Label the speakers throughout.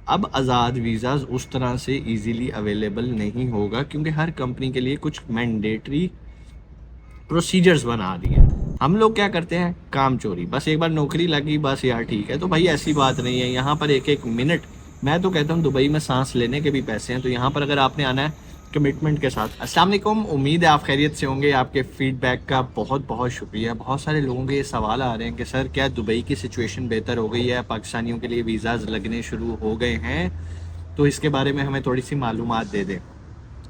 Speaker 1: اب آزاد ویزاز اس طرح سے ایزیلی اویلیبل نہیں ہوگا، کیونکہ ہر کمپنی کے لیے کچھ مینڈیٹری پروسیجرز بنا دی ہیں۔ ہم لوگ کیا کرتے ہیں؟ کام چوری، بس ایک بار نوکری لگی بس یار ٹھیک ہے۔ تو بھائی ایسی بات نہیں ہے، یہاں پر ایک ایک منٹ، میں تو کہتا ہوں دبئی میں سانس لینے کے بھی پیسے ہیں، تو یہاں پر اگر آپ نے آنا ہے کمٹمنٹ کے ساتھ۔ السلام علیکم، امید ہے آپ خیریت سے ہوں گے۔ آپ کے فیڈ بیک کا بہت بہت شکریہ۔ بہت سارے لوگوں کے یہ سوال آ رہے ہیں کہ سر کیا دبئی کی سچویشن بہتر ہو گئی ہے، پاکستانیوں کے لیے ویزاز لگنے شروع ہو گئے ہیں؟ تو اس کے بارے میں ہمیں تھوڑی سی معلومات دے دیں۔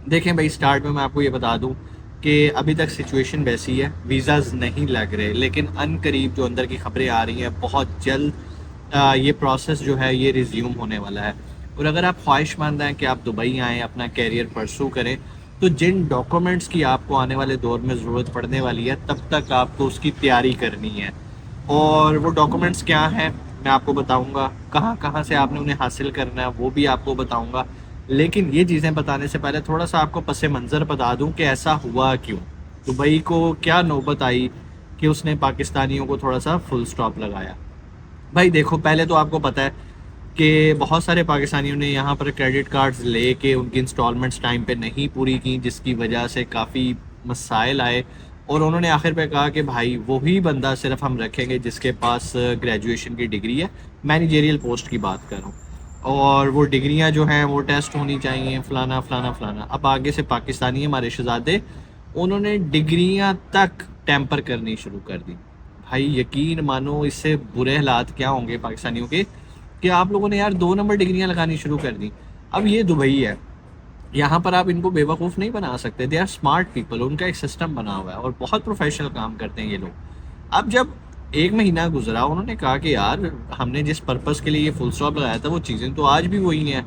Speaker 1: دیکھیں بھائی، سٹارٹ میں آپ کو یہ بتا دوں کہ ابھی تک سچویشن ویسی ہے، ویزاز نہیں لگ رہے، لیکن ان قریب جو اندر کی خبریں آ رہی ہیں بہت جلد یہ پروسیس جو ہے یہ ریزیوم ہونے والا ہے۔ اور اگر آپ خواہش مند ہیں کہ آپ دبئی آئیں، اپنا کیریئر پرسو کریں، تو جن ڈاکومنٹس کی آپ کو آنے والے دور میں ضرورت پڑنے والی ہے تب تک آپ کو اس کی تیاری کرنی ہے۔ اور وہ ڈاکومنٹس کیا ہیں میں آپ کو بتاؤں گا، کہاں کہاں سے آپ نے انہیں حاصل کرنا ہے وہ بھی آپ کو بتاؤں گا۔ لیکن یہ چیزیں بتانے سے پہلے تھوڑا سا آپ کو پس منظر بتا دوں کہ ایسا ہوا کیوں، دبئی کو کیا نوبت آئی کہ اس نے پاکستانیوں کو تھوڑا سا فل سٹاپ لگایا۔ بھائی دیکھو، پہلے تو آپ کو پتہ ہے کہ بہت سارے پاکستانیوں نے یہاں پر کریڈٹ کارڈز لے کے ان کی انسٹالمنٹس ٹائم پہ نہیں پوری کی، جس کی وجہ سے کافی مسائل آئے، اور انہوں نے آخر پہ کہا کہ بھائی وہی بندہ صرف ہم رکھیں گے جس کے پاس گریجویشن کی ڈگری ہے، مینیجریل پوسٹ کی بات کروں، اور وہ ڈگریاں جو ہیں وہ ٹیسٹ ہونی چاہیے، فلانا فلانا فلانا۔ اب آگے سے پاکستانی ہمارے شہزادے، انہوں نے ڈگریاں تک ٹیمپر کرنی شروع کر دی۔ بھائی یقین مانو اس سے برے حالات کیا ہوں گے پاکستانیوں کے کہ آپ لوگوں نے یار 2 نمبر ڈگریاں لگانی شروع کر دی۔ اب یہ دبئی ہے، یہاں پر آپ ان کو بے وقوف نہیں بنا سکتے، دے آر اسمارٹ پیپل، ان کا ایک سسٹم بنا ہوا ہے اور بہت پروفیشنل کام کرتے ہیں یہ لوگ۔ اب جب 1 مہینہ گزرا، انہوں نے کہا کہ یار ہم نے جس پرپس کے لیے یہ فل اسٹاپ لگایا تھا وہ چیزیں تو آج بھی وہی ہیں۔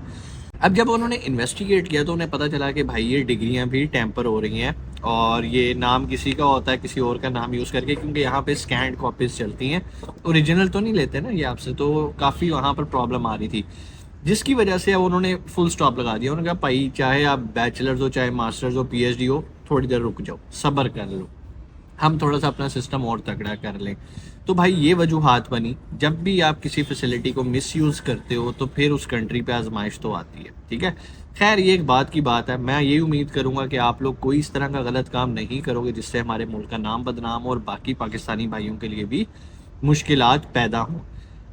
Speaker 1: اب جب انہوں نے انویسٹیگیٹ کیا تو انہیں پتہ چلا کہ بھائی یہ ڈگریاں بھی ٹیمپر ہو رہی ہیں، اور یہ نام کسی کا ہوتا ہے کسی اور کا نام یوز کر کے، کیونکہ یہاں پہ اسکینڈ کاپیز چلتی ہیں، اوریجنل تو نہیں لیتے نا یہ آپ سے، تو کافی وہاں پر پرابلم آ رہی تھی، جس کی وجہ سے اب انہوں نے فل سٹاپ لگا دیا۔ انہوں نے کہا بھائی چاہے آپ بیچلرز ہو چاہے ماسٹرز ہو پی ایچ ڈی ہو، تھوڑی دیر رک جاؤ، صبر کر لو، ہم تھوڑا سا اپنا سسٹم اور تگڑا کر لیں۔ تو بھائی یہ وجوہات بنی، جب بھی آپ کسی فیسلٹی کو مس یوز کرتے ہو تو پھر اس کنٹری پہ آزمائش تو آتی ہے، ٹھیک ہے۔ خیر یہ ایک بات کی بات ہے، میں یہ امید کروں گا کہ آپ لوگ کوئی اس طرح کا غلط کام نہیں کرو گے جس سے ہمارے ملک کا نام بدنام ہو اور باقی پاکستانی بھائیوں کے لیے بھی مشکلات پیدا ہوں۔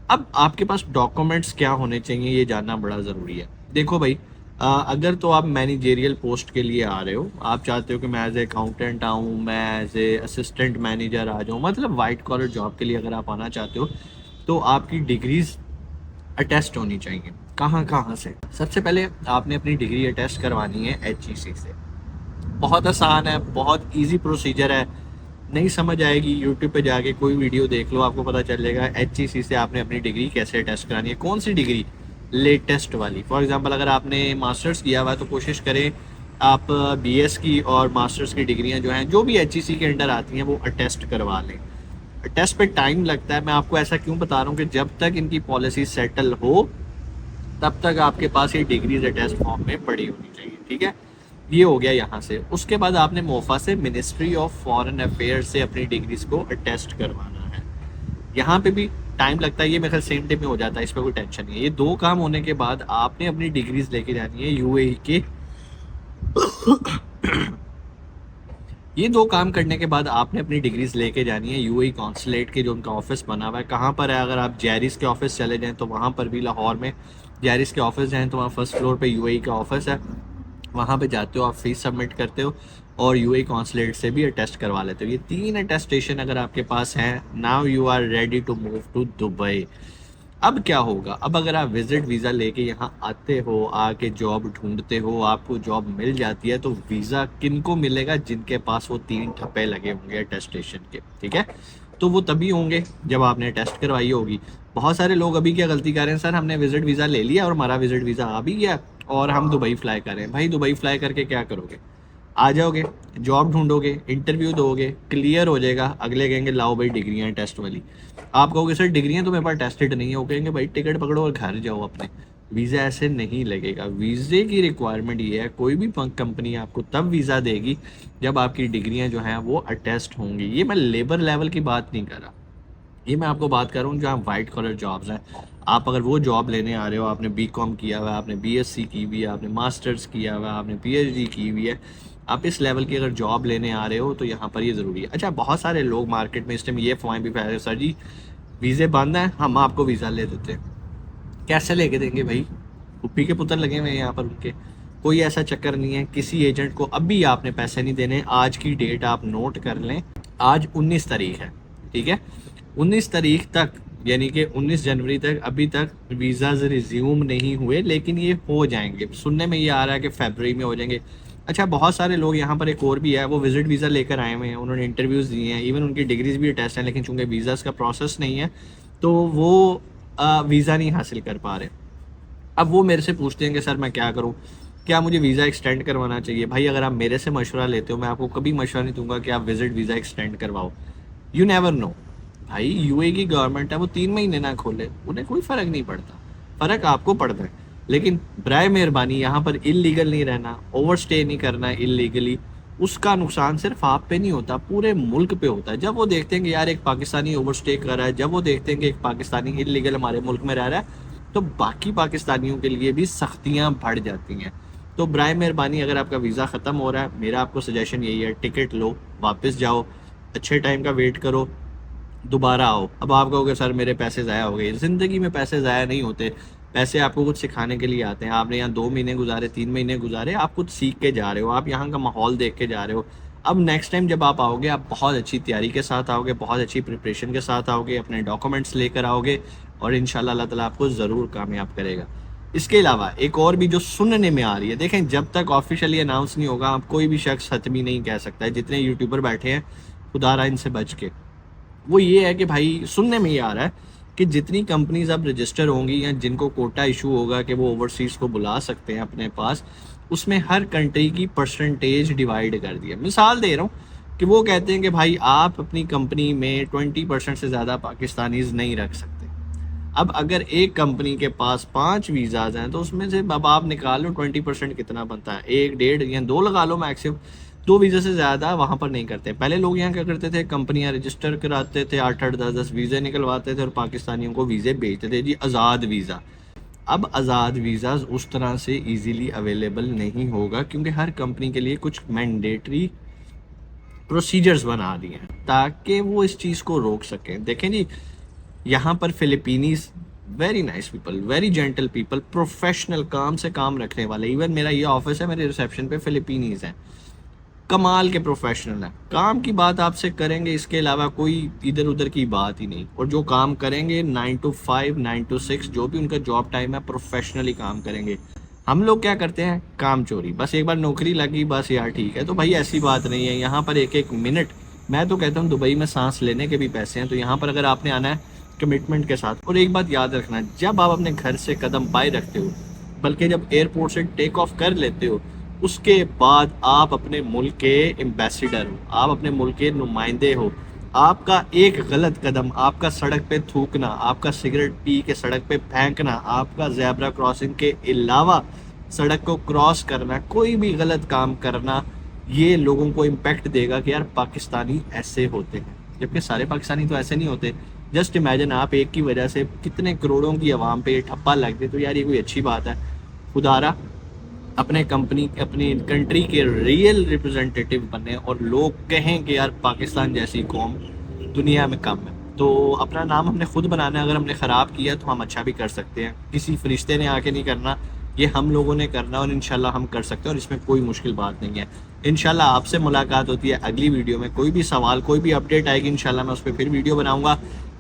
Speaker 1: اب آپ کے پاس ڈاکومنٹس کیا ہونے چاہیے یہ جاننا بڑا ضروری ہے۔ دیکھو بھائی، اگر تو آپ مینیجریل پوسٹ کے لیے آ رہے ہو، آپ چاہتے ہو کہ میں ایز اے اکاؤنٹنٹ آؤں، میں ایز اے اسسٹنٹ مینیجر آ جاؤں، مطلب وائٹ کالر جاب کے لیے اگر آپ آنا چاہتے ہو، تو آپ کی ڈگریز اٹیسٹ ہونی چاہیے۔ کہاں کہاں سے؟ سب سے پہلے آپ نے اپنی ڈگری اٹیسٹ کروانی ہے HEC سے۔ بہت آسان ہے، بہت ایزی پروسیجر ہے، نہیں سمجھ آئے گی یوٹیوب پہ جا کے کوئی ویڈیو دیکھ لو، آپ کو پتہ چل جائے گا HEC سے آپ نے اپنی ڈگری کیسے ٹیسٹ کرانی ہے۔ کون سی ڈگری؟ لیٹسٹ والی۔ فار ایگزامپل اگر آپ نے ماسٹرز کیا ہوا ہے تو کوشش کریں آپ BS کی اور ماسٹرز کی ڈگریاں جو ہیں جو بھی HEC کے انڈر آتی ہیں وہ اٹیسٹ کروا لیں۔ ٹیسٹ پہ ٹائم لگتا ہے، میں آپ کو ایسا کیوں بتا رہا ہوں کہ جب تک ان کی پالیسی سیٹل ہو تب تک آپ کے پاس یہ ڈگریز اٹیسٹ فارم میں پڑی ہونی چاہیے، ٹھیک ہے۔ یہ ہو گیا یہاں سے۔ اس کے بعد آپ نے موفا سے، منسٹری آف فارن افیئر سے اپنی ڈگریز کو اٹیسٹ کروانا ہے۔ یہاں پہ بھی ٹائم لگتا ہے، یہ میرے خیال سیم ڈے میں ہو جاتا ہے، اس پہ کوئی ٹینشن نہیں ہے۔ یہ 2 کام ہونے کے بعد آپ نے اپنی ڈگریز لے کے جانی ہے UAE کے یہ 2 کام کرنے کے بعد آپ نے اپنی ڈگریز لے کے جانی ہے UAE کونسلیٹ کے، جو ان کا آفس بنا ہوا ہے۔ کہاں پر ہے؟ اگر آپ جیریس کے آفس چلے جائیں تو وہاں پر بھی، لاہور میں جیریس کے آفس جائیں تو وہاں فرسٹ فلور پہ UAE کا آفس ہے، وہاں پہ جاتے ہو، آپ فیس سبمٹ کرتے ہو اور UAE کونسلیٹ سے بھی اٹیسٹ کروا لیتے ہو۔ یہ 3 اٹیسٹیشن اگر آپ کے پاس ہیں، now you are ready to move to Dubai. اب کیا ہوگا؟ اب اگر آپ وزٹ ویزا لے کے یہاں آتے ہو، آ کے جاب ڈھونڈتے ہو، آپ کو جاب مل جاتی ہے، تو ویزا کن کو ملے گا؟ جن کے پاس وہ 3 ٹھپے لگے ہوں گے اٹیسٹیشن کے، ٹھیک ہے۔ تو وہ تبھی ہوں گے جب آپ نے ٹیسٹ کروائی ہوگی۔ بہت سارے لوگ ابھی کیا غلطی کر رہے ہیں، سر ہم نے وزٹ ویزا لے لیا اور ہمارا وزٹ ویزا آ بھی گیا اور ہم دبئی فلائی کر رہے ہیں۔ بھائی دبئی فلائی کر کے کیا کرو گے؟ آ جاؤ گے، جاب ڈھونڈو گے، انٹرویو دو گے، کلیئر ہو جائے گا، اگلے کہیں گے لاؤ بھائی ڈگریاں ٹیسٹ والی۔ آپ کہو گے سر ڈگریاں تو میرے پاس ٹیسٹڈ نہیں ہے، وہ کہیں گے بھائی ٹکٹ پکڑو اور گھر جاؤ اپنے۔ ویزا ایسے نہیں لگے گا۔ ویزے کی ریکوائرمنٹ یہ ہے، کوئی بھی کمپنی آپ کو تب ویزا دے گی جب آپ کی ڈگریاں جو ہیں وہ اٹیسٹ ہوں گی۔ یہ میں لیبر لیول کی بات نہیں کر رہا، یہ میں آپ کو بات کر رہا ہوں جہاں وائٹ کالر جابز ہیں. آپ اگر وہ جاب لینے آ رہے ہو, آپ نے بی کام کیا ہوا ہے, آپ نے بی ایس سی کی ہوئی ہے, آپ نے ماسٹرز کیا ہوا ہے, آپ نے پی ایچ ڈی کی ہوئی ہے, آپ اس لیول کی اگر جاب لینے آ رہے ہو تو یہاں پر یہ ضروری ہے. اچھا, بہت سارے لوگ مارکیٹ میں اس ٹائم یہ افواہیں بھی پھیلا رہے ہیں, سر جی ویزے بند ہیں, ہم آپ کو ویزا لے دیتے ہیں. کیسے لے کے دیں گے بھائی؟ پھوپھی کے پتر لگے ہوئے ہیں یہاں پر ان کے. کوئی ایسا چکر نہیں ہے, کسی ایجنٹ کو ابھی آپ نے پیسے نہیں دینے. آج کی ڈیٹ آپ نوٹ کر لیں, آج 19 تاریخ ہے, ٹھیک ہے, 19 تاریخ تک یعنی کہ 19 جنوری تک ابھی تک ویزاز ریزیوم نہیں ہوئے, لیکن یہ ہو جائیں گے. سننے میں یہ آ رہا ہے کہ فیبرری میں ہو جائیں گے. اچھا, بہت سارے لوگ یہاں پر ایک اور بھی ہے, وہ وزٹ ویزا لے کر آئے ہوئے ہیں, انہوں نے انٹرویوز دیے ہیں, ایون ان کی ڈگریز بھی ٹیسٹ ہیں, لیکن چونکہ ویزاز کا پروسیس نہیں ہے تو وہ ویزا نہیں حاصل کر پا رہے. اب وہ میرے سے پوچھتے ہیں کہ سر میں کیا کروں, کیا مجھے ویزا ایکسٹینڈ کروانا چاہیے؟ بھائی اگر آپ میرے سے مشورہ لیتے ہو, میں آپ کو کبھی مشورہ نہیں دوں گا کہ آپ وزٹ ویزا ایکسٹینڈ کرواؤ. You never know. بھائی یو اے کی گورنمنٹ ہے, وہ 3 مہینے نہ کھولے, انہیں کوئی فرق نہیں پڑتا. فرق آپ کو پڑتا ہے, لیکن برائے مہربانی یہاں پر اللیگل نہیں رہنا, اوور اسٹے نہیں کرنا اللیگلی. اس کا نقصان صرف آپ پہ نہیں ہوتا, پورے ملک پہ ہوتا ہے. جب وہ دیکھتے ہیں کہ یار ایک پاکستانی اوور اسٹے کر رہا ہے, جب وہ دیکھتے ہیں کہ ایک پاکستانی اللیگل ہمارے ملک میں رہ رہا ہے, تو باقی پاکستانیوں کے لیے بھی سختیاں بڑھ جاتی ہیں. تو برائے مہربانی اگر آپ کا ویزا ختم ہو رہا ہے, میرا آپ کو سجیشن یہی ہے, ٹکٹ لو, واپس جاؤ, اچھے ٹائم کا ویٹ کرو, دوبارہ آؤ. اب آپ کہو گے سر میرے پیسے ضائع ہو گئے. زندگی میں پیسے ضائع نہیں ہوتے, پیسے آپ کو کچھ سکھانے کے لیے آتے ہیں. آپ نے یہاں 2 مہینے گزارے, 3 مہینے گزارے, آپ کچھ سیکھ کے جا رہے ہو, آپ یہاں کا ماحول دیکھ کے جا رہے ہو. اب نیکسٹ ٹائم جب آپ آؤ گے, آپ بہت اچھی تیاری کے ساتھ آؤ گے, بہت اچھی پریپریشن کے ساتھ آؤ گے, اپنے ڈاکومنٹس لے کر آؤ گے, اور انشاءاللہ اللہ تعالیٰ آپ کو ضرور کامیاب کرے گا. اس کے علاوہ ایک اور بھی جو سننے میں آ رہی ہے, دیکھیں جب تک آفیشیلی اناؤنس نہیں ہوگا, آپ کوئی بھی شخص حتمی نہیں کہہ سکتا ہے. جتنے یوٹیوبر بیٹھے ہیں, خدا رہا ان سے بچ کے. وہ یہ ہے کہ بھائی سننے میں یہ آ رہا ہے کہ جتنی کمپنیز اب رجسٹر ہوں گی یا جن کو کوٹا ایشو ہوگا کہ وہ اوورسیز کو بلا سکتے ہیں اپنے پاس, اس میں ہر کنٹری کی پرسنٹیج ڈیوائڈ کر دیا. مثال دے رہا ہوں کہ وہ کہتے ہیں کہ بھائی آپ اپنی کمپنی میں 20% سے زیادہ پاکستانیز نہیں رکھ سکتے. اب اگر ایک کمپنی کے پاس 5 ویزاز ہیں تو اس میں سے اب آپ نکال لو 20% کتنا بنتا ہے, 1, 1.5 یا 2 لگا لو میکسیمم. 2 ویزا سے زیادہ وہاں پر نہیں کرتے. پہلے لوگ یہاں کیا کرتے تھے, کمپنیاں رجسٹر کراتے تھے, 8-8, 10-10 ویزے نکلواتے تھے اور پاکستانیوں کو ویزے بیچتے تھے, جی آزاد ویزا. اب آزاد ویزاز اس طرح سے ایزیلی اویلیبل نہیں ہوگا, کیونکہ ہر کمپنی کے لیے کچھ مینڈیٹری پروسیجرز بنا دیے ہیں تاکہ وہ اس چیز کو روک سکیں. دیکھیں جی, یہاں پر Philippines very nice people, very gentle people, professional, کام سے کام رکھنے والے. ایون میرا یہ آفس ہے, میرے ریسیپشن پہ فلپینیز ہیں, کمال کے پروفیشنل ہیں. کام کی بات آپ سے کریں گے, اس کے علاوہ کوئی ادھر ادھر کی بات ہی نہیں. اور جو کام کریں گے 9 to 5, 9 to 6 جو بھی ان کا جاب ٹائم ہے, پروفیشنلی کام کریں گے. ہم لوگ کیا کرتے ہیں, کام چوری. بس ایک بار نوکری لگی, بس یار ٹھیک ہے. تو بھائی ایسی بات نہیں ہے, یہاں پر ایک ایک منٹ, میں تو کہتا ہوں دبئی میں سانس لینے کے بھی پیسے ہیں. تو یہاں پر اگر آپ نے آنا ہے کمٹمنٹ کے ساتھ. اور ایک بات یاد رکھنا, جب آپ اپنے گھر سے قدم باہر رکھتے ہو, بلکہ جب ایئرپورٹ سے ٹیک آف کر لیتے ہو, اس کے بعد آپ اپنے ملک کے ایمبیسیڈر ہو, آپ اپنے ملک کے نمائندے ہو. آپ کا ایک غلط قدم, آپ کا سڑک پہ تھوکنا, آپ کا سگریٹ پی کے سڑک پہ پھینکنا, آپ کا زیبرا کراسنگ کے علاوہ سڑک کو کراس کرنا, کوئی بھی غلط کام کرنا, یہ لوگوں کو امپیکٹ دے گا کہ یار پاکستانی ایسے ہوتے ہیں, جبکہ سارے پاکستانی تو ایسے نہیں ہوتے. جسٹ امیجن, آپ ایک کی وجہ سے کتنے کروڑوں کی عوام پہ ٹھپا لگ دے, تو یار یہ کوئی اچھی بات ہے. خدارا اپنے کمپنی, اپنی کنٹری کے ریئل ریپرزنٹیٹیو بنے اور لوگ کہیں کہ یار پاکستان جیسی قوم دنیا میں کم ہے. تو اپنا نام ہم نے خود بنانا ہے. اگر ہم نے خراب کیا تو ہم اچھا بھی کر سکتے ہیں, کسی فرشتے نے آ کے نہیں کرنا, یہ ہم لوگوں نے کرنا, اور انشاءاللہ ہم کر سکتے ہیں, اور اس میں کوئی مشکل بات نہیں ہے. انشاءاللہ آپ سے ملاقات ہوتی ہے اگلی ویڈیو میں. کوئی بھی سوال, کوئی بھی اپڈیٹ آئے گی, انشاءاللہ میں اس پہ پھر ویڈیو بناؤں گا.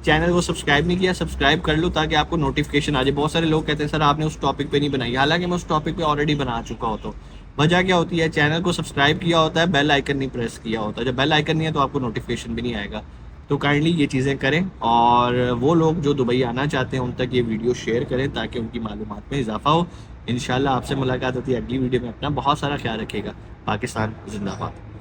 Speaker 1: چینل کو سبسکرائب نہیں کیا, سبسکرائب کر لو تاکہ آپ کو نوٹیفکیشن آ جائے. بہت سارے لوگ کہتے ہیں سر آپ نے اس ٹاپک پہ نہیں بنائی, حالانکہ میں اس ٹاپک پہ آلریڈی بنا چکا ہوتا ہوں. وجہ کیا ہوتی ہے, چینل کو سبسکرائب کیا ہوتا ہے, بیل آئیکن نہیں پریس کیا ہوتا. جب بیل آئیکن نہیں ہے تو آپ کو نوٹیفکیشن بھی نہیں آئے گا. تو کائنڈلی یہ چیزیں کریں, اور وہ لوگ جو دبئی آنا چاہتے ہیں ان تک یہ ویڈیو شیئر کریں تاکہ ان کی معلومات میں اضافہ ہو. انشاءاللہ آپ سے ملاقات ہوتی ہے اگلی ویڈیو میں. اپنا بہت سارا خیال رکھیے گا. پاکستان زندہ باد.